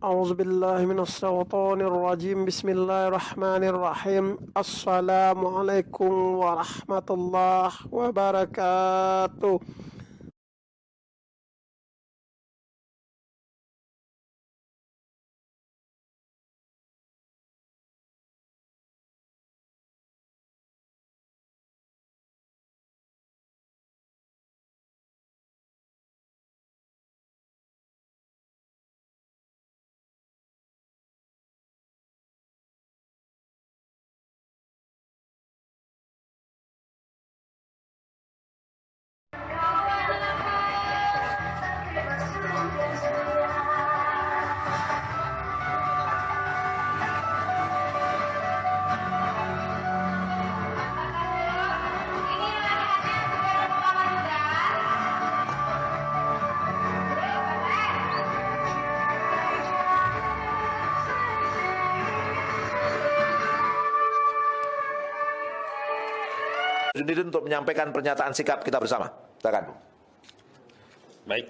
أعوذ بالله من الشيطان الرجيم بسم الله الرحمن الرحيم السلام عليكم ورحمة الله وبركاته. Sendiri untuk menyampaikan pernyataan sikap kita bersama. Silakan. Baik.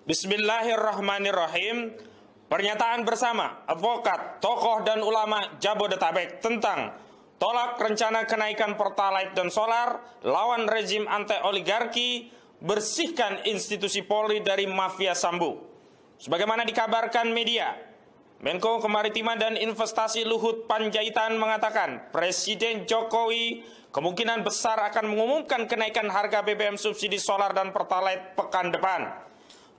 Bismillahirrahmanirrahim. Pernyataan bersama advokat, tokoh dan ulama Jabodetabek tentang tolak rencana kenaikan Pertalite dan solar, lawan rezim anti-oligarki, bersihkan institusi Polri dari mafia Sambu. Sebagaimana dikabarkan media, Menko Kemaritiman dan Investasi Luhut Panjaitan mengatakan Presiden Jokowi kemungkinan besar akan mengumumkan kenaikan harga BBM subsidi solar dan Pertalite pekan depan.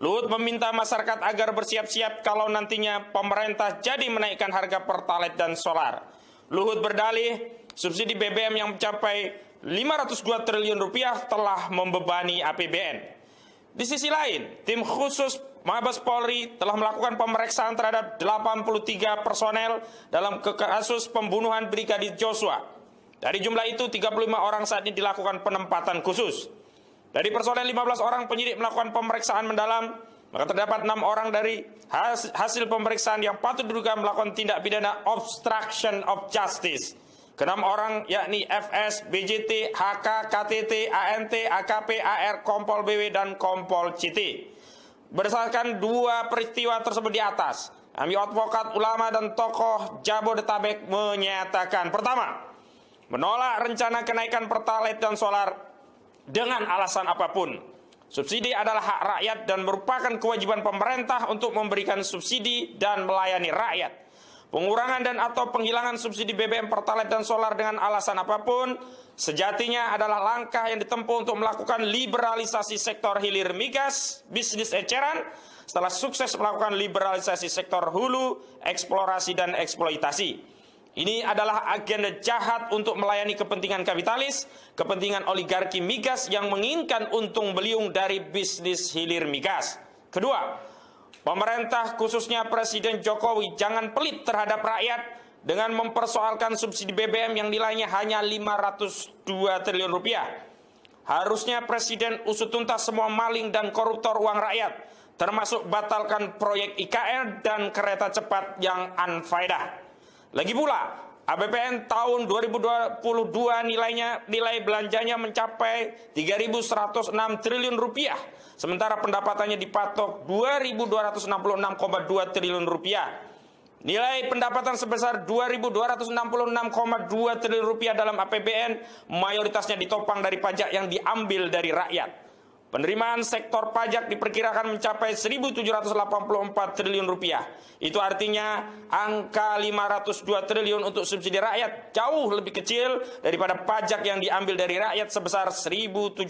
Luhut meminta masyarakat agar bersiap-siap kalau nantinya pemerintah jadi menaikkan harga Pertalite dan solar. Luhut berdalih subsidi BBM yang mencapai 502 triliun rupiah telah membebani APBN. Di sisi lain, tim khusus Mabes Polri telah melakukan pemeriksaan terhadap 83 personel dalam kasus pembunuhan Brigadir Joshua. Dari jumlah itu, 35 orang saat ini dilakukan penempatan khusus. Dari personel 15 orang, penyidik melakukan pemeriksaan mendalam, maka terdapat 6 orang dari hasil pemeriksaan yang patut diduga melakukan tindak pidana obstruction of justice. Ke-6 orang yakni FS, BJT, HK, KTT, ANT, AKP, AR, Kompol BW, dan Kompol CT. Berdasarkan dua peristiwa tersebut di atas, kami advokat, ulama, dan tokoh Jabodetabek menyatakan: pertama, menolak rencana kenaikan Pertalite dan solar dengan alasan apapun. Subsidi adalah hak rakyat dan merupakan kewajiban pemerintah untuk memberikan subsidi dan melayani rakyat. Pengurangan dan atau penghilangan subsidi BBM, Pertalite, dan solar dengan alasan apapun sejatinya adalah langkah yang ditempuh untuk melakukan liberalisasi sektor hilir migas, bisnis eceran, setelah sukses melakukan liberalisasi sektor hulu, eksplorasi, dan eksploitasi. Ini adalah agenda jahat untuk melayani kepentingan kapitalis, kepentingan oligarki migas yang menginginkan untung beliung dari bisnis hilir migas. Kedua, pemerintah khususnya Presiden Jokowi jangan pelit terhadap rakyat dengan mempersoalkan subsidi BBM yang nilainya hanya 502 triliun rupiah. Harusnya Presiden usut tuntas semua maling dan koruptor uang rakyat, termasuk batalkan proyek IKN dan kereta cepat yang unfaedah. Lagi pula, APBN tahun 2022 nilai belanjanya mencapai 3.106 triliun rupiah, sementara pendapatannya dipatok 2.266,2 triliun rupiah. Nilai pendapatan sebesar 2.266,2 triliun rupiah dalam APBN mayoritasnya ditopang dari pajak yang diambil dari rakyat. Penerimaan sektor pajak diperkirakan mencapai 1.784 triliun rupiah. Itu artinya angka 502 triliun untuk subsidi rakyat jauh lebih kecil daripada pajak yang diambil dari rakyat sebesar 1.784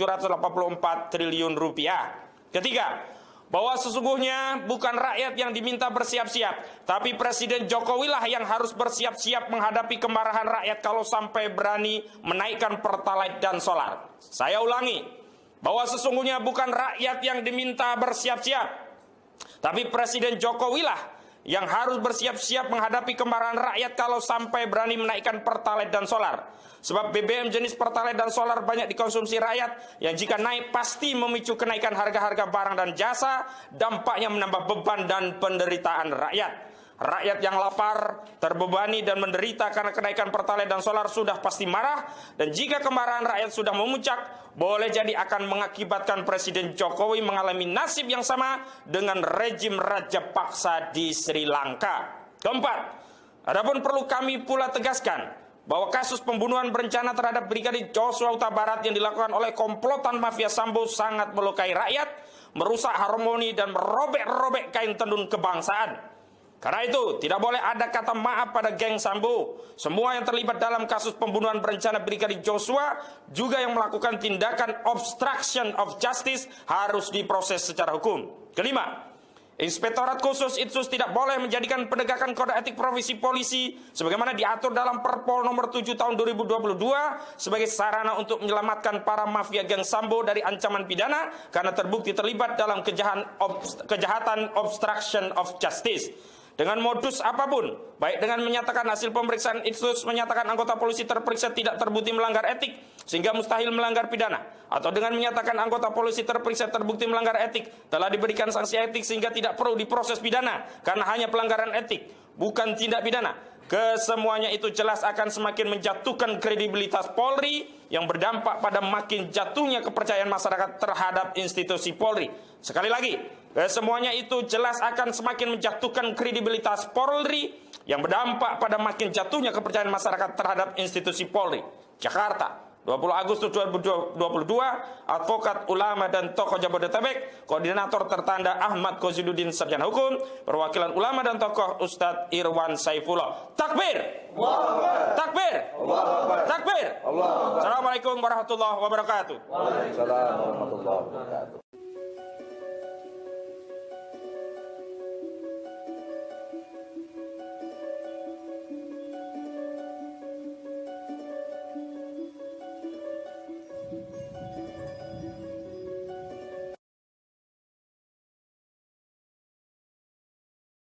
triliun rupiah. Ketiga, bahwa sesungguhnya bukan rakyat yang diminta bersiap-siap, tapi Presiden Jokowi lah yang harus bersiap-siap menghadapi kemarahan rakyat kalau sampai berani menaikkan Pertalite dan solar. Saya ulangi, bahwa sesungguhnya bukan rakyat yang diminta bersiap-siap, tapi Presiden Jokowi lah yang harus bersiap-siap menghadapi kemarahan rakyat kalau sampai berani menaikkan Pertalite dan solar. Sebab BBM jenis Pertalite dan solar banyak dikonsumsi rakyat yang jika naik pasti memicu kenaikan harga-harga barang dan jasa, dampaknya menambah beban dan penderitaan rakyat. Rakyat yang lapar, terbebani dan menderita karena kenaikan Pertalite dan solar sudah pasti marah, dan jika kemarahan rakyat sudah memuncak, boleh jadi akan mengakibatkan Presiden Jokowi mengalami nasib yang sama dengan rejim Raja Paksa di Sri Lanka. Keempat, adapun perlu kami pula tegaskan bahwa kasus pembunuhan berencana terhadap Brigadir Joshua Huta Barat yang dilakukan oleh komplotan mafia Sambo sangat melukai rakyat, merusak harmoni dan merobek-robek kain tenun kebangsaan. Karena itu, tidak boleh ada kata maaf pada geng Sambo. Semua yang terlibat dalam kasus pembunuhan berencana Brigadir Joshua, juga yang melakukan tindakan obstruction of justice, harus diproses secara hukum. Kelima, Inspektorat Khusus Itsus tidak boleh menjadikan penegakan kode etik profesi polisi sebagaimana diatur dalam Perpol nomor 7 tahun 2022 sebagai sarana untuk menyelamatkan para mafia geng Sambo dari ancaman pidana karena terbukti terlibat dalam kejahatan obstruction of justice. Dengan modus apapun, baik dengan menyatakan hasil pemeriksaan Itsus menyatakan anggota polisi terperiksa tidak terbukti melanggar etik sehingga mustahil melanggar pidana, atau dengan menyatakan anggota polisi terperiksa terbukti melanggar etik telah diberikan sanksi etik sehingga tidak perlu diproses pidana karena hanya pelanggaran etik, bukan tindak pidana. Kesemuanya itu jelas akan semakin menjatuhkan kredibilitas Polri yang berdampak pada makin jatuhnya kepercayaan masyarakat terhadap institusi Polri. Sekali lagi, kesemuanya itu jelas akan semakin menjatuhkan kredibilitas Polri yang berdampak pada makin jatuhnya kepercayaan masyarakat terhadap institusi Polri. Jakarta, 20 Agustus 2022, advokat, ulama, dan tokoh Jabodetabek, koordinator tertanda Ahmad Koziduddin, sarjana hukum, perwakilan ulama dan tokoh Ustadz Irwan Saifullah. Takbir! Takbir! Takbir! Assalamualaikum warahmatullahi wabarakatuh. Waalaikumsalam warahmatullahi wabarakatuh.